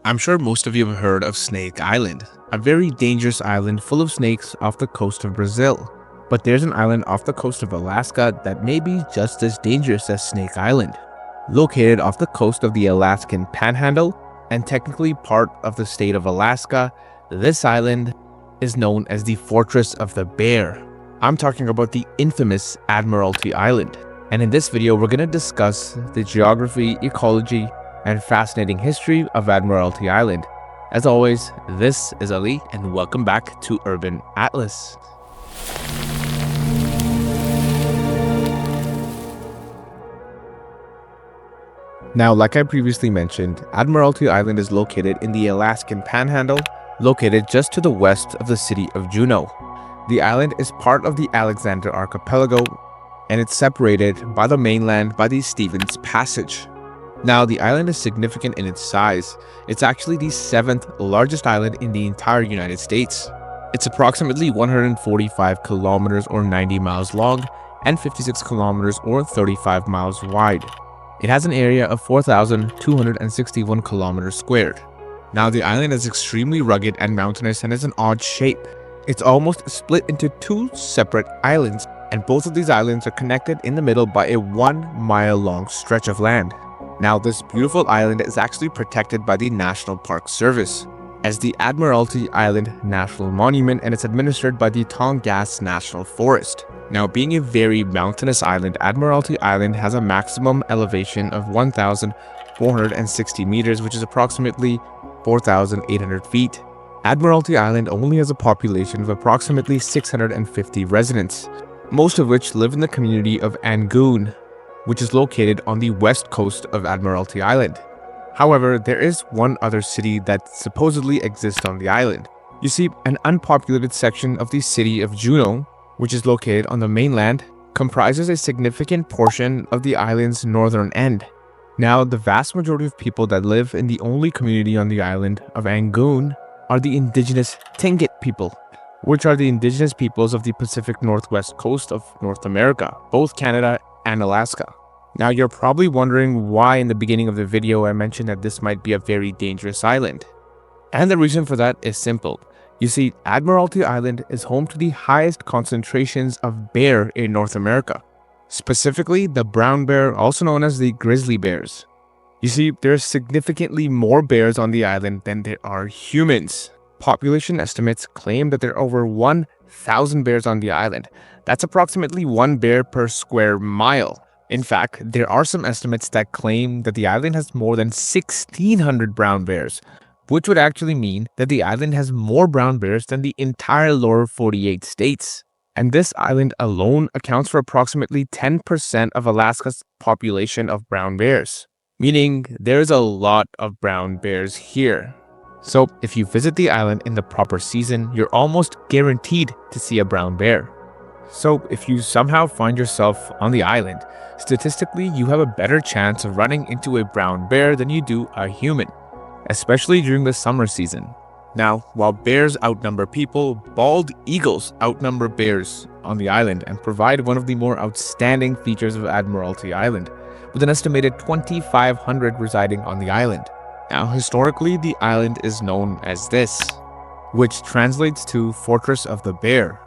I'm sure most of you have heard of Snake Island, a very dangerous island full of snakes off the coast of Brazil. But there's an island off the coast of Alaska that may be just as dangerous as Snake Island. Located off the coast of the Alaskan Panhandle and technically part of the state of Alaska, this island is known as the Fortress of the Bear. I'm talking about the infamous Admiralty Island. And in this video, we're going to discuss the geography, ecology, and fascinating history of Admiralty Island. As always, this is Ali, and welcome back to Urban Atlas. Now, like I previously mentioned, Admiralty Island is located in the Alaskan Panhandle, located just to the west of the city of Juneau. The island is part of the Alexander Archipelago, and it's separated by the mainland by the Stevens Passage. Now, the island is significant in its size. It's actually the 7th largest island in the entire United States. It's approximately 145 kilometers or 90 miles long and 56 kilometers or 35 miles wide. It has an area of 4,261 kilometers squared. Now, the island is extremely rugged and mountainous and is an odd shape. It's almost split into two separate islands, and both of these islands are connected in the middle by a 1 mile long stretch of land. Now, this beautiful island is actually protected by the National Park Service as the Admiralty Island National Monument, and it's administered by the Tongass National Forest. Now, being a very mountainous island, Admiralty Island has a maximum elevation of 1,460 meters, which is approximately 4,800 feet. Admiralty Island only has a population of approximately 650 residents, most of which live in the community of Angoon, which is located on the west coast of Admiralty Island. However, there is one other city that supposedly exists on the island. You see, an unpopulated section of the city of Juneau, which is located on the mainland, comprises a significant portion of the island's northern end. Now, the vast majority of people that live in the only community on the island of Angoon are the indigenous Tlingit people, which are the indigenous peoples of the Pacific Northwest coast of North America, both Canada and Alaska. Now, you're probably wondering why in the beginning of the video I mentioned that this might be a very dangerous island. And the reason for that is simple. You see, Admiralty Island is home to the highest concentrations of bear in North America, specifically the brown bear, also known as the grizzly bears. You see, there's significantly more bears on the island than there are humans. Population estimates claim that there are over 1,000 bears on the island. That's approximately 1 bear per square mile. In fact, there are some estimates that claim that the island has more than 1,600 brown bears, which would actually mean that the island has more brown bears than the entire lower 48 states. And this island alone accounts for approximately 10% of Alaska's population of brown bears, meaning there's a lot of brown bears here. So if you visit the island in the proper season, you're almost guaranteed to see a brown bear. So if you somehow find yourself on the island, statistically you have a better chance of running into a brown bear than you do a human, especially during the summer season. Now, while bears outnumber people, bald eagles outnumber bears on the island and provide one of the more outstanding features of Admiralty Island, with an estimated 2,500 residing on the island. Now, historically, the island is known as this, which translates to Fortress of the Bear.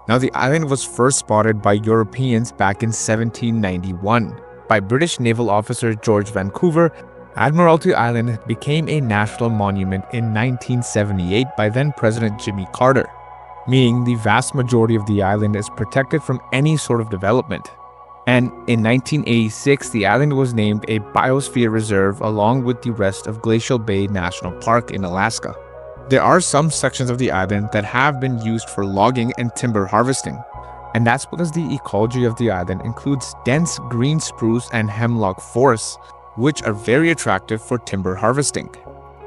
Now, the island was first spotted by Europeans back in 1791. By British naval officer George Vancouver, Admiralty Island became a national monument in 1978 by then President Jimmy Carter, meaning the vast majority of the island is protected from any sort of development. And in 1986, the island was named a biosphere reserve along with the rest of Glacial Bay National Park in Alaska. There are some sections of the island that have been used for logging and timber harvesting, and that's because the ecology of the island includes dense green spruce and hemlock forests, which are very attractive for timber harvesting.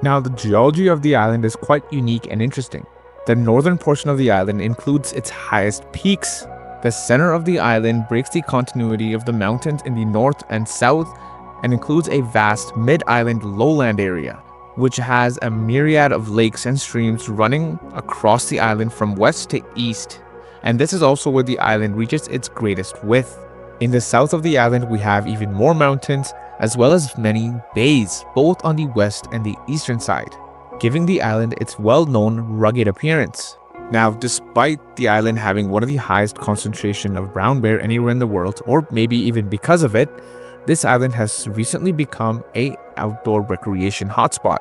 Now, the geology of the island is quite unique and interesting. The northern portion of the island includes its highest peaks. The center of the island breaks the continuity of the mountains in the north and south and includes a vast mid-island lowland area, which has a myriad of lakes and streams running across the island from west to east. And this is also where the island reaches its greatest width. In the south of the island, we have even more mountains, as well as many bays, both on the west and the eastern side, giving the island its well-known rugged appearance. Now, despite the island having one of the highest concentration of brown bear anywhere in the world, or maybe even because of it, this island has recently become an outdoor recreation hotspot,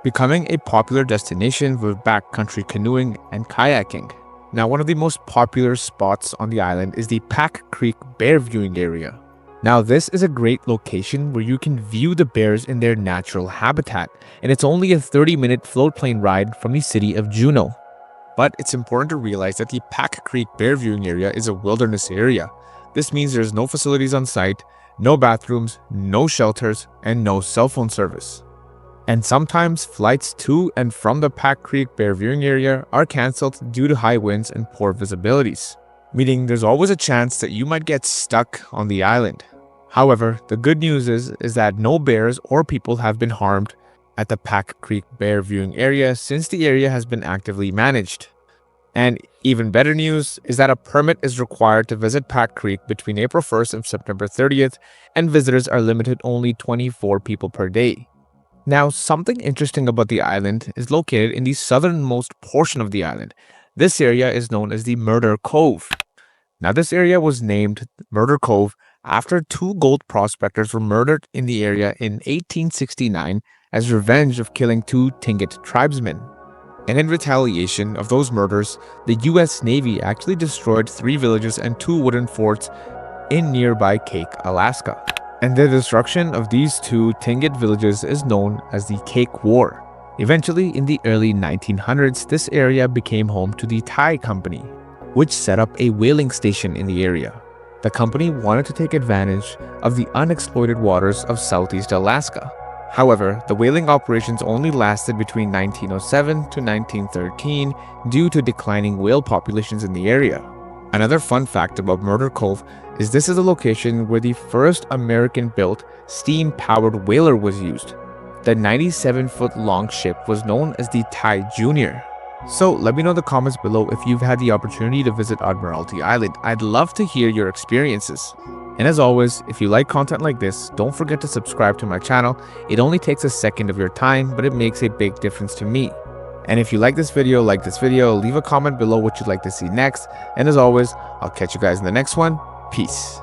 becoming a popular destination for backcountry canoeing and kayaking. Now, one of the most popular spots on the island is the Pack Creek Bear Viewing Area. Now, this is a great location where you can view the bears in their natural habitat, and it's only a 30-minute floatplane ride from the city of Juneau. But it's important to realize that the Pack Creek Bear Viewing Area is a wilderness area. This means there's no facilities on site, no bathrooms, no shelters, and no cell phone service. And sometimes flights to and from the Pack Creek Bear Viewing Area are cancelled due to high winds and poor visibilities, meaning there's always a chance that you might get stuck on the island. However, the good news is that no bears or people have been harmed at the Pack Creek Bear Viewing Area since the area has been actively managed. And even better news is that a permit is required to visit Pack Creek between April 1st and September 30th, and visitors are limited only 24 people per day. Now, something interesting about the island is located in the southernmost portion of the island. This area is known as the Murder Cove. Now, this area was named Murder Cove after two gold prospectors were murdered in the area in 1869 as revenge of killing two Tlingit tribesmen. And in retaliation of those murders, the US Navy actually destroyed 3 villages and 2 wooden forts in nearby Cake, Alaska. And the destruction of these 2 Tlingit villages is known as the Cake War. Eventually, in the early 1900s, this area became home to the Thai Company, which set up a whaling station in the area. The company wanted to take advantage of the unexploited waters of Southeast Alaska. However, the whaling operations only lasted between 1907 to 1913 due to declining whale populations in the area. Another fun fact about Murder Cove is this is the location where the first American-built steam-powered whaler was used. The 97-foot-long ship was known as the Thai Junior. So let me know in the comments below if you've had the opportunity to visit Admiralty Island. I'd love to hear your experiences. And as always, if you like content like this, don't forget to subscribe to my channel. It only takes a second of your time, but it makes a big difference to me. And if you like this video, leave a comment below what you'd like to see next. And as always, I'll catch you guys in the next one. Peace.